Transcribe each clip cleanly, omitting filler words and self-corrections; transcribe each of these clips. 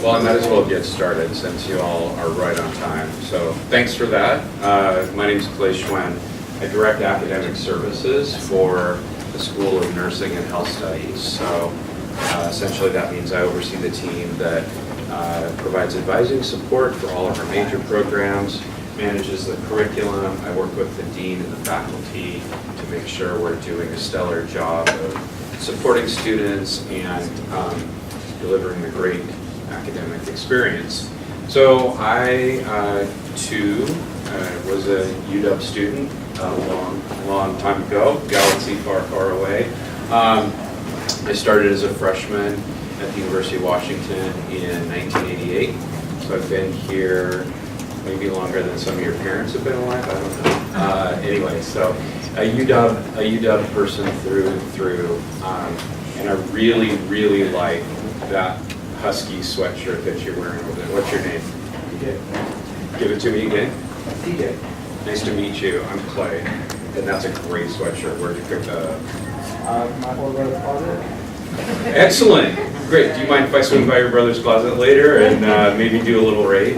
Well, I might as well get started since you all are right on time. So thanks for that. My name is Clay Schwen. I direct academic services for the School of Nursing and Health Studies. So essentially that means I oversee the team that provides advising support for all of our major programs, manages the curriculum. I work with the dean and the faculty to make sure we're doing a stellar job of supporting students and delivering a great academic experience. So I, too, was a UW student a long time ago, galaxy far, far away. I started as a freshman at the University of Washington in 1988. So I've been here maybe longer than some of your parents have been alive, I don't know. Anyway, so a UW person through and through, and I really, really like that husky sweatshirt that you're wearing over there. What's your name? DJ. Give it to me again. DJ. Nice to meet you. I'm Clay, and that's a great sweatshirt. Where'd you pick that up? My old brother's closet. Excellent. Great. Do you mind if I swing by your brother's closet later and maybe do a little raid?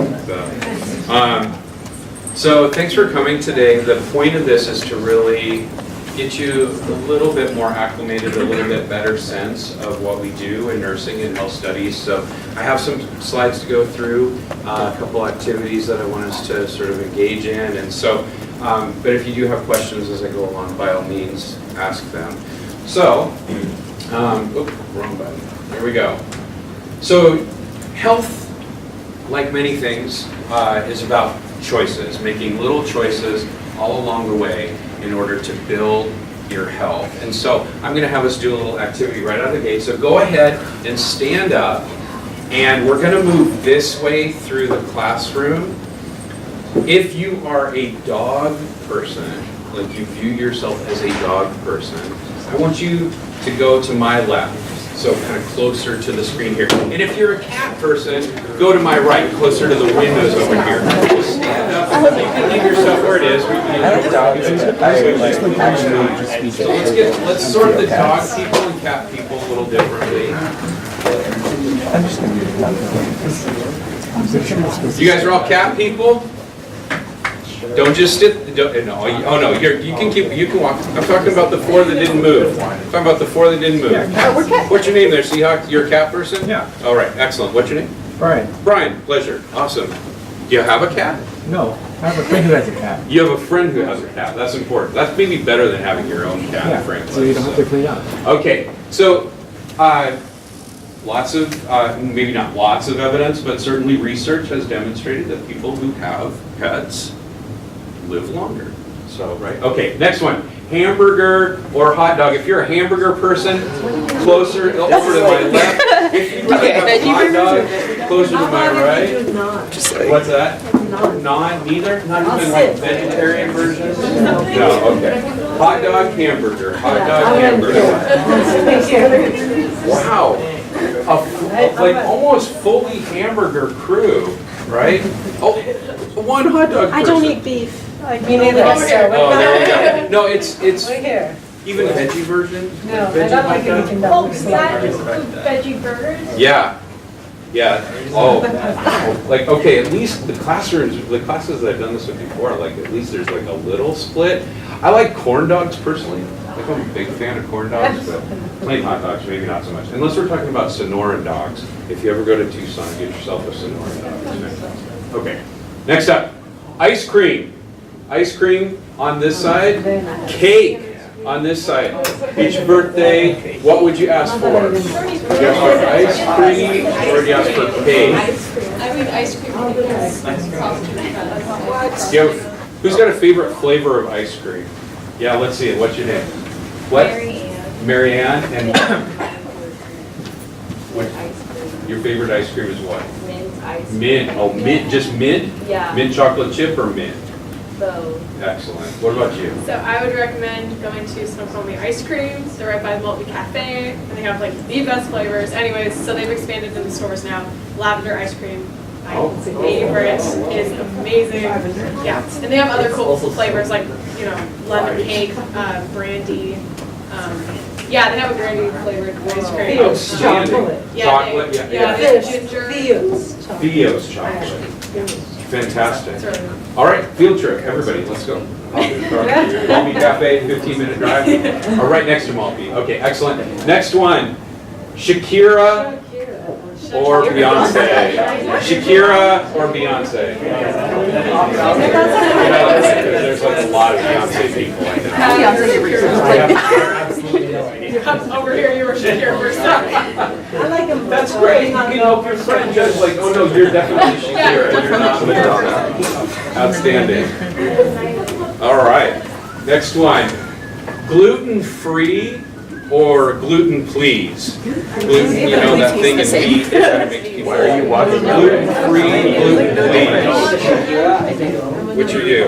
So thanks for coming today. The point of this is to really get you a little bit more acclimated, a little bit better sense of what we do in nursing and health studies. So I have some slides to go through, a couple activities that I want us to sort of engage in. And so, but if you do have questions as I go along, by all means, ask them. So, wrong button. There we go. So health, like many things, is about choices, making little choices all along the way in order to build your health. And so I'm going to have us do a little activity right out of the gate. So go ahead and stand up, and we're going to move this way through the classroom. If you are a dog person, like you view yourself as a dog person, I want you to go to my left, so kind of closer to the screen here. And if you're a cat person, go to my right, closer to the windows over here. Just stand up, you can leave yourself where it is. So let's sort the dog people and cat people a little differently. You guys are all cat people? Don't just sit. No. Oh no. You can keep. You can walk. I'm talking about the four that didn't move. I'm talking about the four that didn't move. What's your name there, Seahawk? You're a cat person? Yeah. All right. Excellent. What's your name? Brian. Brian. Pleasure. Awesome. Do you have a cat? No, I have a friend who has a cat. You have a friend who has a cat. That's important. That's maybe better than having your own cat, Yeah, frankly. so you don't have to clean up. Okay. So, lots of, maybe not lots of evidence, but certainly research has demonstrated that people who have pets live longer. So, right? Okay, next one. Hamburger or hot dog. If you're a hamburger person, closer over to my left. If you'd rather have a hot dog, closer to my right. What's that? Non, neither? Not even like vegetarian versions? No, okay. Hot dog, hamburger. Hot dog, hamburger. Wow. Like almost fully hamburger crew, right? Oh, one hot dog person. I don't eat beef. Me neither. Oh, there we go. No, it's Right here. even veggie version. No, I Veggie don't hot like dog? anything Oh, that is looks that like veggie burgers? Yeah. Yeah. Oh, like okay. At least the classes that I've done this with before, like at least there's like a little split. I like corn dogs personally. Like I'm a big fan of corn dogs, but plain hot dogs maybe not so much. Unless we're talking about Sonoran dogs. If you ever go to Tucson, get yourself a Sonoran dog. Okay. Next up, ice cream. Ice cream on this side. Cake on this side. Each birthday, what would you ask for? Would you ask for ice cream or would you ask for cake? I mean ice cream. Who's got a favorite flavor of ice cream? Yeah, let's see it. What's your name? What? Mary Ann. And what? Your favorite ice cream is what? Mint ice cream. Mint. Oh, mint. Just mint? Yeah. Mint chocolate chip or mint? Both. Excellent. What about you? So I would recommend going to Snoqualmie Ice Cream. They're right by the Maltby Cafe, and they have like the best flavors. Anyways, so they've expanded in the stores now. Lavender ice cream, my favorite, is amazing. Yeah, and they have other cool flavors like lemon cake, brandy. Yeah, they have a granny flavored ice cream. Outstanding. Yeah, Chocolate, they- yeah. Yeah, ginger. Theo's chocolate. Fantastic. It's really good. All right, field trip, everybody, let's go. Maltby Cafe, 15-minute drive. All right, next to Maltby. Okay, excellent. Next one, Shakira or Beyonce? Shakira or Beyonce? There's like a lot of Beyonce people, I know. Over here, you were Shakira first time. That's great. You can help your friend judge like, oh no, you're definitely Shakira and you're not Madonna. Outstanding. All right. Next one. Gluten-free or gluten please? Gluten, you know that thing in meat that kind of makes people. Why are you watching? Gluten-free, gluten please. Which are you?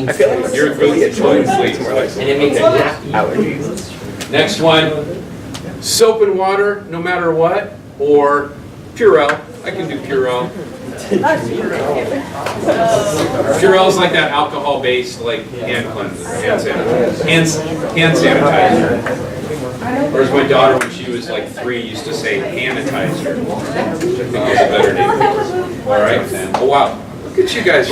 I feel like You're gluten please. and it makes allergies. Next one. Soap and water, no matter what, or Purell. I can do Purell. Purell's like that alcohol-based, like hand cleanser, hand sanitizer. Whereas my daughter, when she was like 3, used to say sanitizer, which I think is a better name. All right. Oh wow. Look at you guys.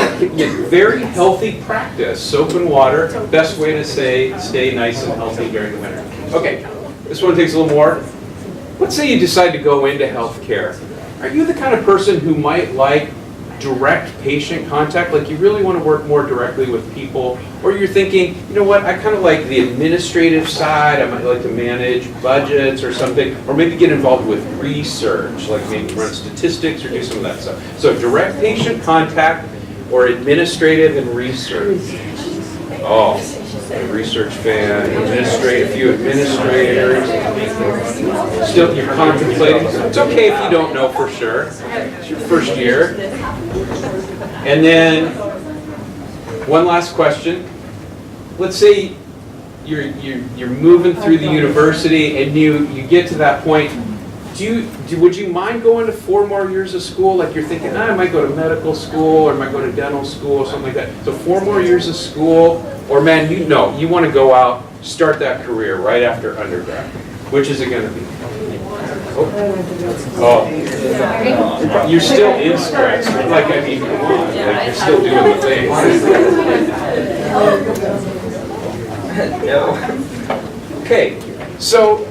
Very healthy practice. Soap and water. Best way to stay nice and healthy during the winter. Okay. This one takes a little more. Let's say you decide to go into healthcare. Are you the kind of person who might like direct patient contact, like you really want to work more directly with people, or you're thinking, you know what, I kind of like the administrative side, I might like to manage budgets or something, or maybe get involved with research, like maybe run statistics or do some of that stuff. So direct patient contact or administrative and research. Oh, a research fan, a few administrators. Still, you're contemplating. It's okay if you don't know for sure. It's your first year. And then, one last question. Let's say you're moving through the university and you get to that point. Would you mind going to 4 more years of school? Like you're thinking, I might go to medical school or I might go to dental school or something like that. So 4 more years of school, or man, you want to go out, start that career right after undergrad. Which is it going to be? Oh, you're still in stress. Like, I mean, come on. Like, you're still doing the thing. No. Okay, so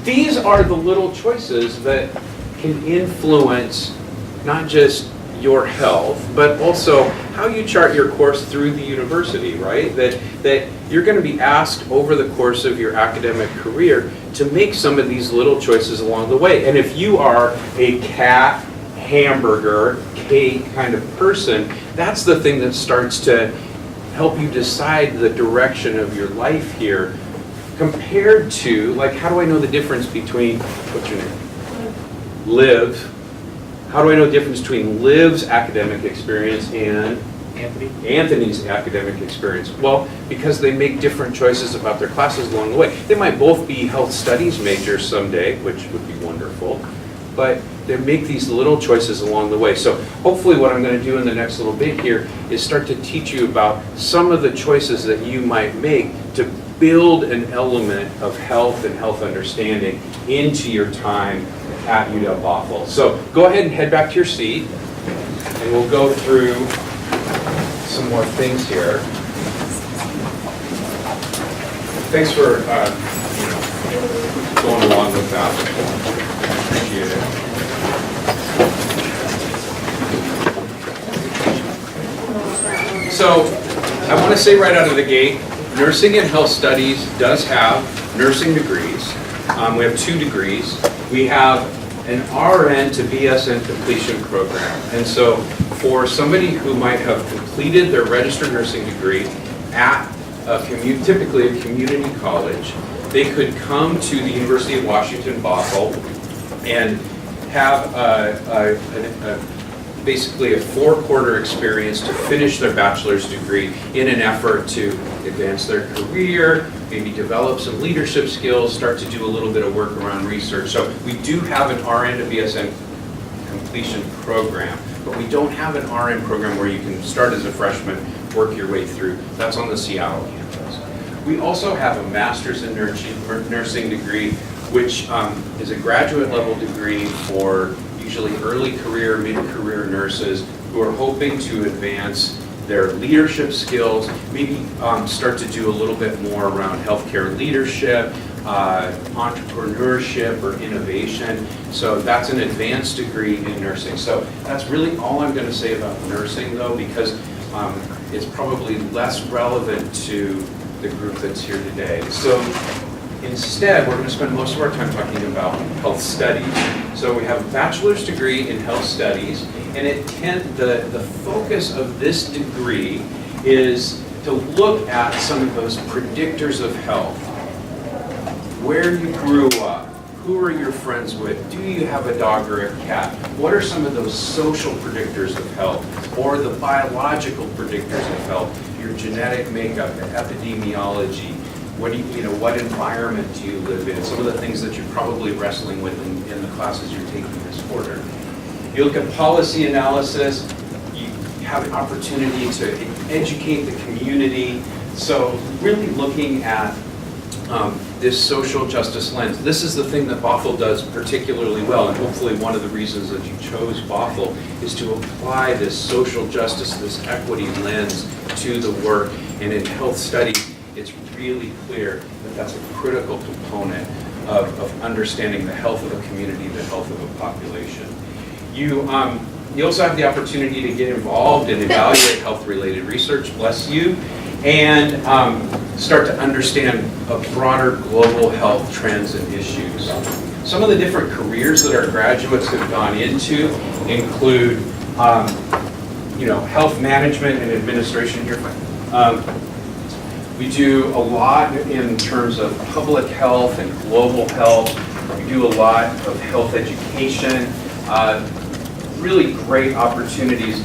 these are the little choices that can influence not just your health, but also how you chart your course through the university, right? That you're going to be asked over the course of your academic career to make some of these little choices along the way. And if you are a cat, hamburger, cake kind of person, that's the thing that starts to help you decide the direction of your life here, compared to, like, how do I know the difference between, what's your name? Liv. How do I know the difference between Liv's academic experience and Anthony's academic experience? Well, because they make different choices about their classes along the way. They might both be health studies majors someday, which would be wonderful, but they make these little choices along the way. So hopefully what I'm going to do in the next little bit here is start to teach you about some of the choices that you might make to build an element of health and health understanding into your time at UW-Bothell. So go ahead and head back to your seat, and we'll go through some more things here. Thanks for going along with that. Appreciate it. So I want to say right out of the gate, Nursing and Health Studies does have nursing degrees. We have 2 degrees. We have an RN to BSN completion program. And so for somebody who might have completed their registered nursing degree at typically a community college, they could come to the University of Washington-Bothell and have basically a 4-quarter experience to finish their bachelor's degree in an effort to advance their career, maybe develop some leadership skills, start to do a little bit of work around research. So we do have an RN to BSN completion program, but we don't have an RN program where you can start as a freshman, work your way through. That's on the Seattle campus. We also have a master's in nursing degree, which is a graduate level degree for usually early career, mid-career nurses who are hoping to advance their leadership skills, maybe start to do a little bit more around healthcare leadership, entrepreneurship or innovation. So that's an advanced degree in nursing. So that's really all I'm going to say about nursing though, because it's probably less relevant to the group that's here today. So instead, we're going to spend most of our time talking about health studies. So we have a bachelor's degree in health studies, and the focus of this degree is to look at some of those predictors of health. Where you grew up, who are your friends with, do you have a dog or a cat? What are some of those social predictors of health, or the biological predictors of health, your genetic makeup, the epidemiology, what environment do you live in, some of the things that you're probably wrestling with in the classes you're taking this quarter. You look at policy analysis, you have an opportunity to educate the community, so really looking at this social justice lens. This is the thing that Bothell does particularly well, and hopefully one of the reasons that you chose Bothell is to apply this social justice, this equity lens to the work. And in health studies, it's really clear that that's a critical component of understanding the health of a community, the health of a population. You also have the opportunity to get involved and evaluate health-related research, bless you, and start to understand a broader global health trends and issues. Some of the different careers that our graduates have gone into include, health management and administration here. We do a lot in terms of public health and global health. We do a lot of health education, really great opportunities.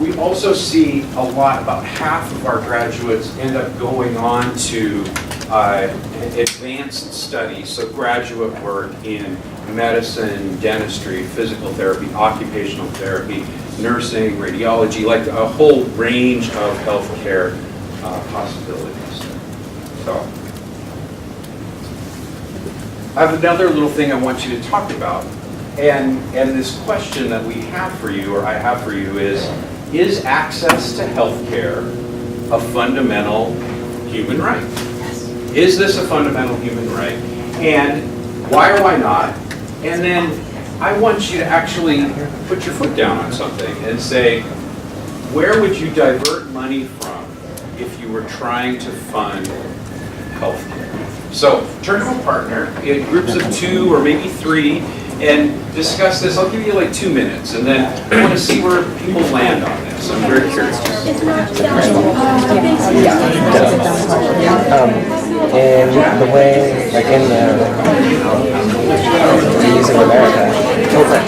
We also see a lot, about half of our graduates end up going on to advanced studies, so graduate work in medicine, dentistry, physical therapy, occupational therapy, nursing, radiology, like a whole range of healthcare possibilities. So, I have another little thing I want you to talk about, and this question that we have for you, or I have for you, is access to healthcare a fundamental human right? Yes. Is this a fundamental human right? And why or why not? And then I want you to actually put your foot down on something and say, where would you divert money from if you were trying to fund healthcare? So turn to a partner in groups of 2 or maybe 3 and discuss this. I'll give you like 2 minutes, and then I want to see where people land on this. I'm very curious. In the way, like in the views of America, oh my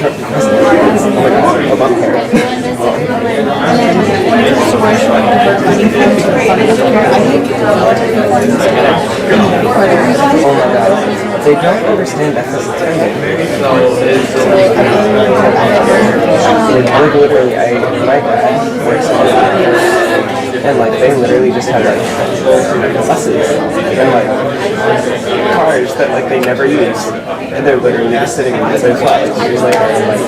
God, Obamacare. Oh my God, they don't understand ethics attending. Like literally, my dad works in, and like they literally just have like buses and like cars that like they never use, and they're literally just sitting in their flat like years later, and like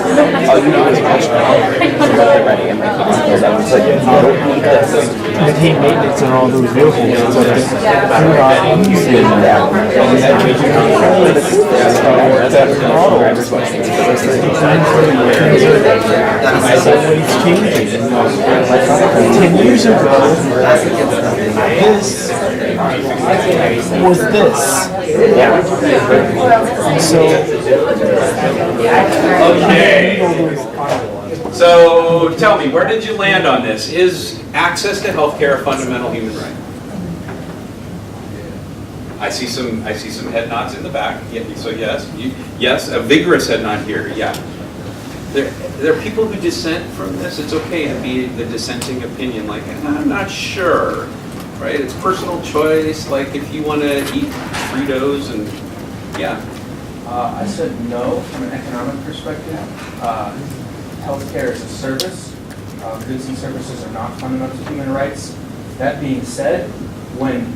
all you do is watch them and let them ready and like you can pull up. It's like you don't need this. Maintain maintenance on all those vehicles. So it's changing. 10 years ago, this was this. Yeah. So, Okay. So tell me, where did you land on this? Is access to healthcare a fundamental human right? I see some head nods in the back. Yeah, so yes, yes, a vigorous head nod here. Yeah. There are people who dissent from this. It's okay to be the dissenting opinion. Like, I'm not sure, right? It's personal choice. Like, if you want to eat Fritos and yeah. I said no from an economic perspective. Healthcare is a service. Goods and services are not fundamental human rights. That being said, when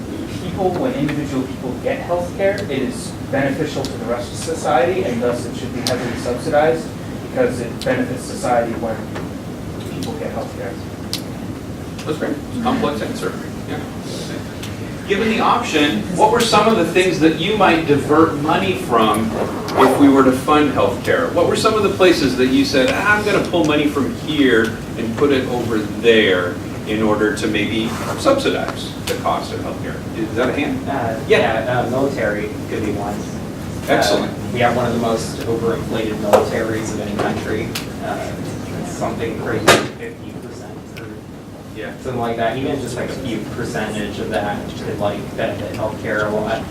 people, when individual people get health care, it is beneficial to the rest of society, and thus it should be heavily subsidized because it benefits society when people get health care. That's great. Complex answer. Yeah. Given the option, what were some of the things that you might divert money from if we were to fund healthcare? What were some of the places that you said, I'm going to pull money from here and put it over there in order to maybe subsidize the cost of healthcare? Is that a hand? Military could be one. Excellent. We have one of the most overinflated militaries of any country. It's something crazy, 50% or Yeah. something like that. Even just like a few percentage of that could like benefit healthcare a lot.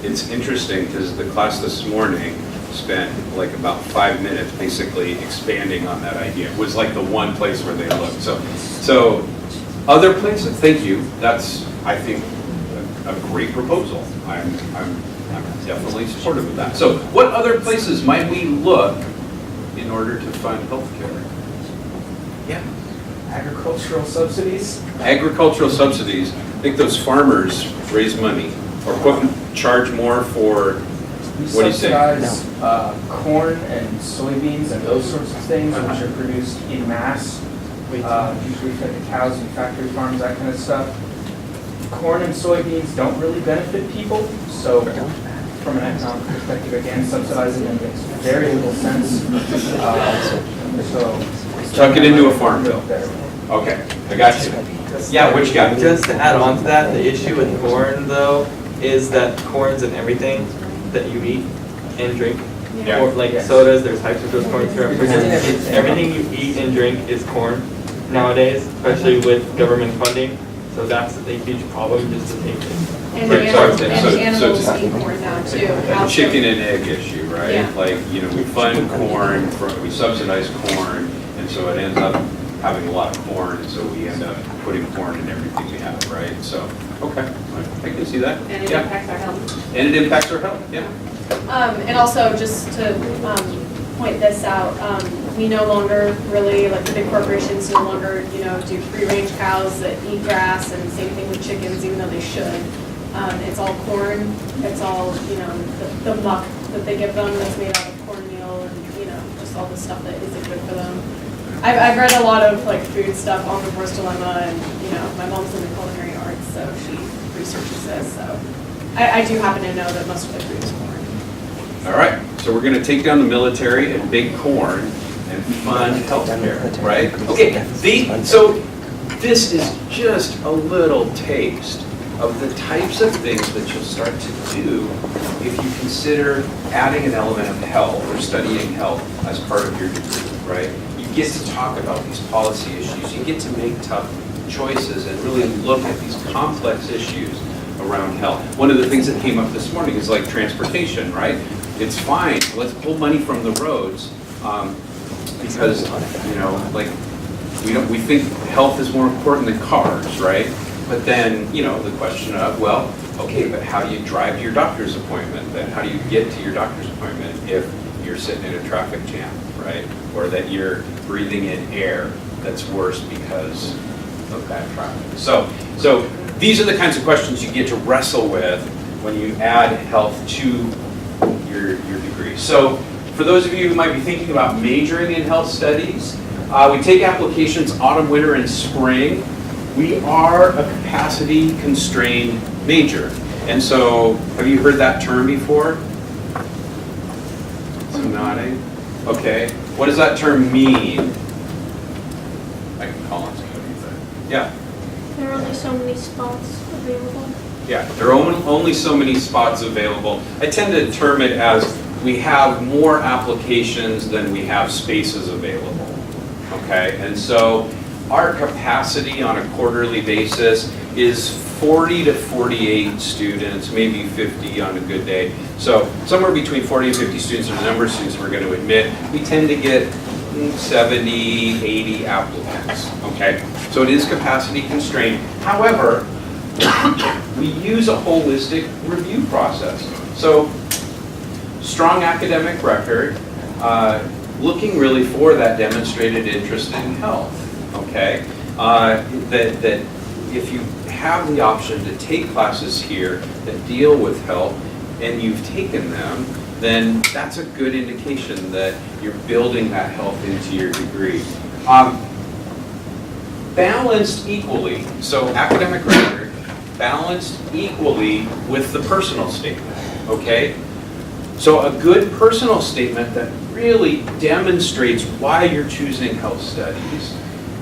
It's interesting because the class this morning spent like about 5 minutes basically expanding on that idea. It was like the one place where they looked. So other places, thank you. That's, I think, a great proposal. I'm definitely supportive of that. So what other places might we look in order to fund healthcare? Yeah. Agricultural subsidies. Agricultural subsidies. I think those farmers raise money or charge more for. We What do you say? subsidize corn and soybeans and those sorts of things, which are produced in mass. Usually fed to cows and factory farms, that kind of stuff. Corn and soybeans don't really benefit people, so from an economic perspective, again, subsidizing them makes very little sense. Tuck it into a farm bill. Okay, I got you. Yeah, which guy? Just to add on to that, the issue with corn though is that corn's in everything that you eat and drink. Yeah. Or like sodas, there's types of those corn syrup. Everything you eat and drink is corn nowadays, especially with government funding. So that's a huge problem just to take it. And Right, animals, so- and so- animals so- eat corn now too. The Also- chicken and egg issue, right? Yeah. Like, we fund corn, we subsidize corn, and so it ends up having a lot of corn, and so we end up putting corn in everything we have, right? So, okay, I can see that. And it Yeah. impacts our health. And it impacts our health, yeah. And also, just to point this out, we no longer really, like the big corporations no longer, do free-range cows that eat grass, and same thing with chickens, even though they should. It's all corn, it's all, the muck that they give them that's made out of cornmeal, and, just all the stuff that isn't good for them. I've read a lot of like food stuff on the Bour's Dilemma, and, my mom's in the culinary arts, so she researches this, so. I do happen to know that most of the food is corn. All right, so we're gonna take down the military and big corn and fund healthcare, right? Okay, so this is just a little taste of the types of things that you'll start to do if you consider adding an element of health or studying health as part of your degree, right? You get to talk about these policy issues, you get to make tough choices and really look at these complex issues around health. One of the things that came up this morning is like transportation, right? It's fine, let's pull money from the roads, because, we think health is more important than cars, right? But then, the question of, well, okay, but how do you drive to your doctor's appointment? Then how do you get to your doctor's appointment if you're sitting in a traffic jam, right? Or that you're breathing in air that's worse because of bad traffic. So these are the kinds of questions you get to wrestle with when you add health to your degree. So for those of you who might be thinking about majoring in health studies, we take applications autumn, winter, and spring. We are a capacity constrained major. And so, have you heard that term before? Some nodding. Okay. What does that term mean? I can call on somebody. Yeah. There are only so many spots available. Yeah, there are only so many spots available. I tend to term it as we have more applications than we have spaces available. Okay, and so our capacity on a quarterly basis is 40 to 48 students, maybe 50 on a good day. So somewhere between 40 and 50 students are the number of students we're going to admit. We tend to get 70, 80 applicants, okay? So it is capacity constrained. However, we use a holistic review process. So strong academic record, looking really for that demonstrated interest in health, okay? That if you have the option to take classes here that deal with health and you've taken them, then that's a good indication that you're building that health into your degree. Balanced equally, so academic record, balanced equally with the personal statement, okay? So a good personal statement that really demonstrates why you're choosing health studies,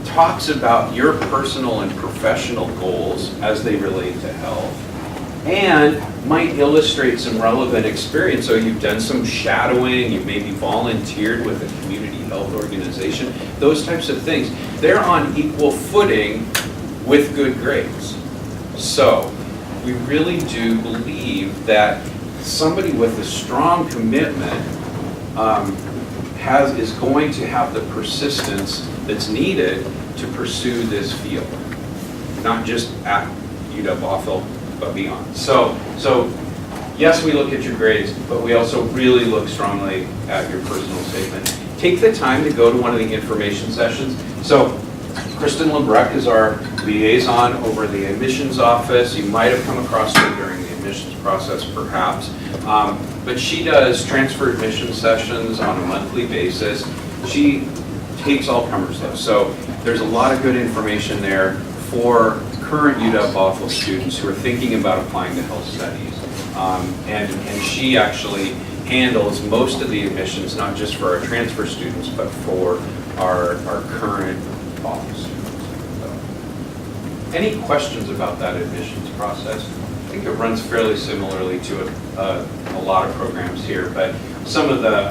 talks about your personal and professional goals as they relate to health, and might illustrate some relevant experience. So you've done some shadowing, you maybe volunteered with a community health organization, those types of things. They're on equal footing with good grades. So we really do believe that somebody with a strong commitment is going to have the persistence that's needed to pursue this field, not just at UW-Bothell, but beyond. So yes, we look at your grades, but we also really look strongly at your personal statement. Take the time to go to one of the information sessions. So Kristen Lebrecht is our liaison over the admissions office. You might have come across her during the admissions process, perhaps. But she does transfer admission sessions on a monthly basis. She takes all comers though. So there's a lot of good information there for current UW-Bothell students who are thinking about applying to health studies. And she actually handles most of the admissions, not just for our transfer students, but for our current Bothell students. So, any questions about that admissions process? I think it runs fairly similarly to a lot of programs here, but some of the,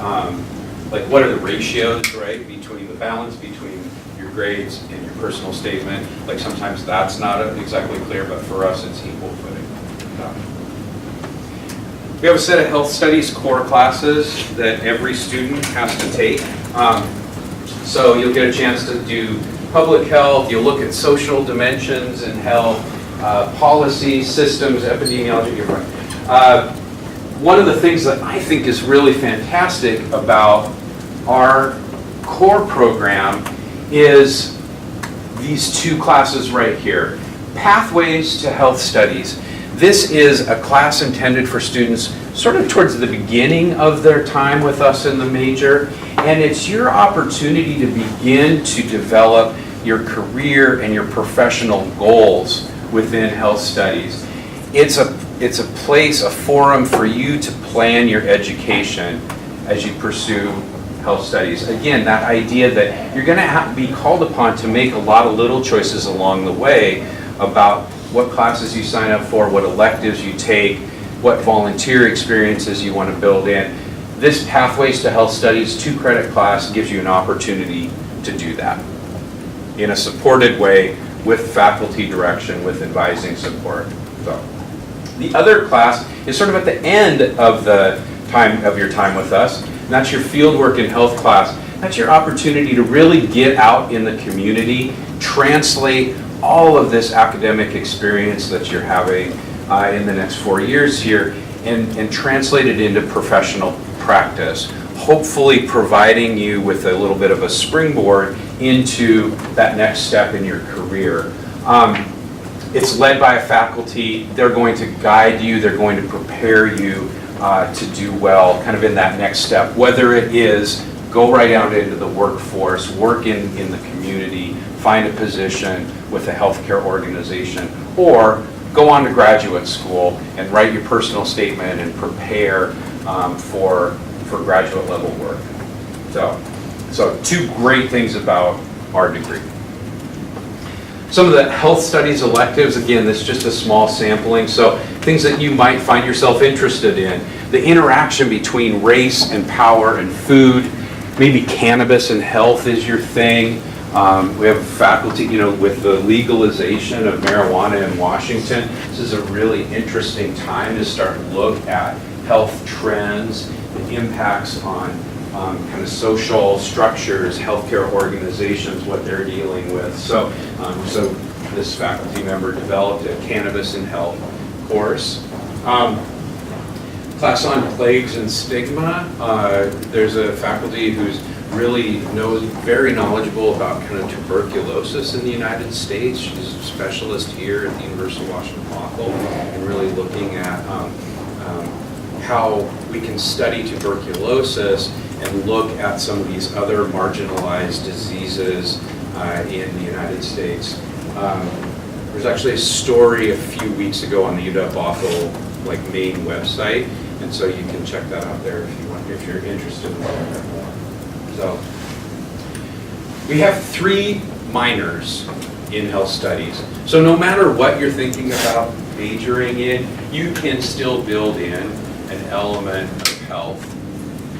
like what are the ratios, right, between the balance between your grades and your personal statement? Like sometimes that's not exactly clear, but for us it's equal footing. We have a set of health studies core classes that every student has to take. So you'll get a chance to do public health, you'll look at social dimensions in health, policy, systems, epidemiology, you're right. One of the things that I think is really fantastic about our core program is these two classes right here. Pathways to Health Studies. This is a class intended for students sort of towards the beginning of their time with us in the major, and it's your opportunity to begin to develop your career and your professional goals within health studies. It's a place, a forum for you to plan your education as you pursue health studies. Again, that idea that you're going to be called upon to make a lot of little choices along the way about what classes you sign up for, what electives you take, what volunteer experiences you want to build in. This Pathways to Health Studies 2-credit class gives you an opportunity to do that in a supported way with faculty direction, with advising support. So, the other class is sort of at the end of the time of your time with us, and that's your fieldwork in health class. That's your opportunity to really get out in the community, translate all of this academic experience that you're having in the next 4 years here and translate it into professional practice, hopefully providing you with a little bit of a springboard into that next step in your career. It's led by a faculty. They're going to guide you. They're going to prepare you to do well kind of in that next step, whether it is go right out into the workforce, work in the community, find a position with a healthcare organization, or go on to graduate school and write your personal statement and prepare for graduate level work. So two great things about our degree. Some of the health studies electives, again, this is just a small sampling, so things that you might find yourself interested in. The interaction between race and power and food, maybe cannabis and health is your thing. We have faculty, with the legalization of marijuana in Washington, this is a really interesting time to start to look at health trends, the impacts on kind of social structures, healthcare organizations, what they're dealing with. So this faculty member developed a cannabis and health course. Class on plagues and stigma. There's a faculty who's really very knowledgeable about kind of tuberculosis in the United States. She's a specialist here at the University of Washington Bothell, and really looking at how we can study tuberculosis and look at some of these other marginalized diseases in the United States. There's actually a story a few weeks ago on the UW Bothell main website, and so you can check that out there if you're interested in learning that more. So we have 3 minors in health studies. So no matter what you're thinking about majoring in, you can still build in an element of health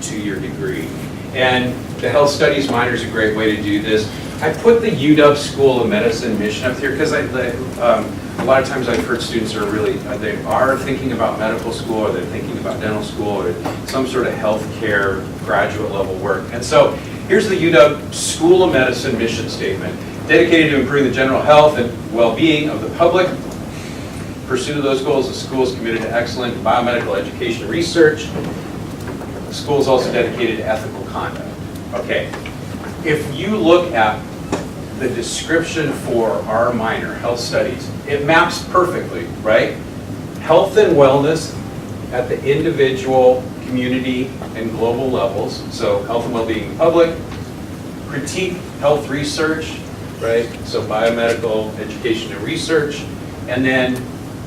to your degree. And the health studies minor is a great way to do this. I put the UW School of Medicine mission up here because a lot of times I've heard students they are thinking about medical school, or they're thinking about dental school, or some sort of healthcare graduate level work. And so here's the UW School of Medicine mission statement: dedicated to improving the general health and well-being of the public. Pursuit of those goals, the school is committed to excellent biomedical education and research. The school is also dedicated to ethical conduct. Okay, if you look at the description for our minor, health studies, it maps perfectly, right? Health and wellness at the individual, community, and global levels. So health and well-being of the public, critique health research, right? So biomedical education and research, and then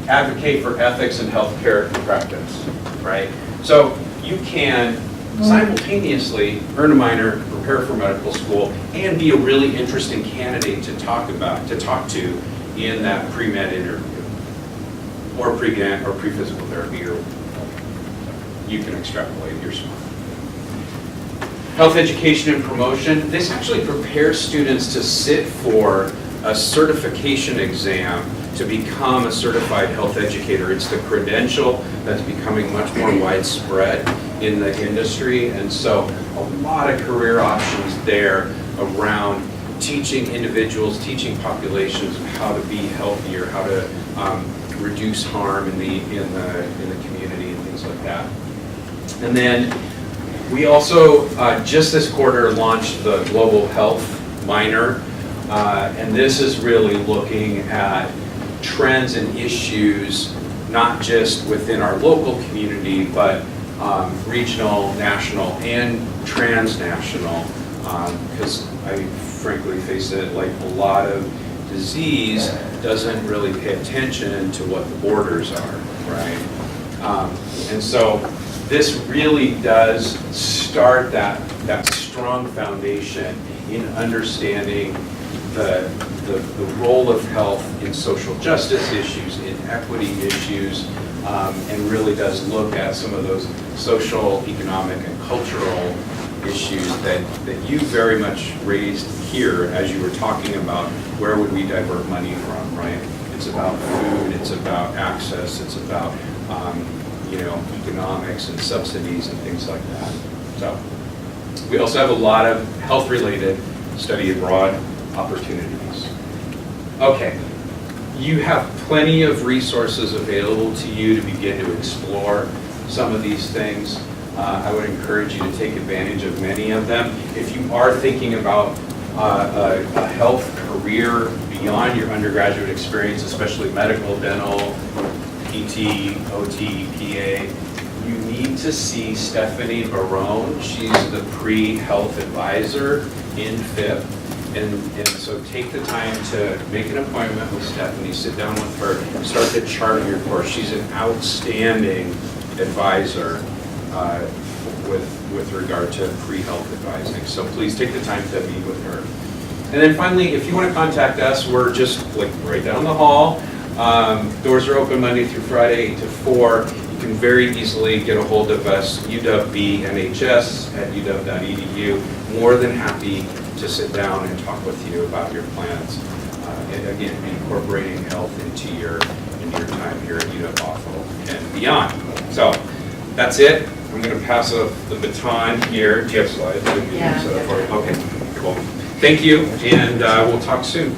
advocate for ethics and healthcare practice, right? So you can simultaneously earn a minor, prepare for medical school, and be a really interesting candidate to talk to in that pre-med interview, or pre-GAN, or pre-physical therapy, or you can extrapolate, you're smart. Health education and promotion. This actually prepares students to sit for a certification exam to become a certified health educator. It's the credential that's becoming much more widespread in the industry, and so a lot of career options there around teaching individuals, teaching populations how to be healthier, how to reduce harm in the community and things like that. And then we also just this quarter launched the Global Health Minor, and this is really looking at trends and issues not just within our local community, but regional, national, and transnational, because I frankly face it, like a lot of disease doesn't really pay attention to what the borders are, right? And so this really does start that strong foundation in understanding the role of health in social justice issues, in equity issues, and really does look at some of those social, economic, and cultural issues that you very much raised here as you were talking about where would we divert money from, right? It's about food, it's about access, it's about economics and subsidies and things like that. So we also have a lot of health-related study abroad opportunities. Okay, you have plenty of resources available to you to begin to explore some of these things. I would encourage you to take advantage of many of them. If you are thinking about a health career beyond your undergraduate experience, especially medical, dental, PT, OT, PA, you need to see Stephanie Barone. She's the pre-health advisor in FIP. And so take the time to make an appointment with Stephanie, sit down with her, start to chart your course. She's an outstanding advisor with regard to pre-health advising. So please take the time to meet with her. And then finally, if you want to contact us, we're just right down the hall. Doors are open Monday through Friday, 8 to 4. You can very easily get a hold of us, uwbnhs@uw.edu. More than happy to sit down and talk with you about your plans. And again, incorporating health into your time here at UW Bothell and beyond. So that's it. I'm going to pass the baton here. Do you have slides? Yeah. Okay, cool. Thank you, and we'll talk soon.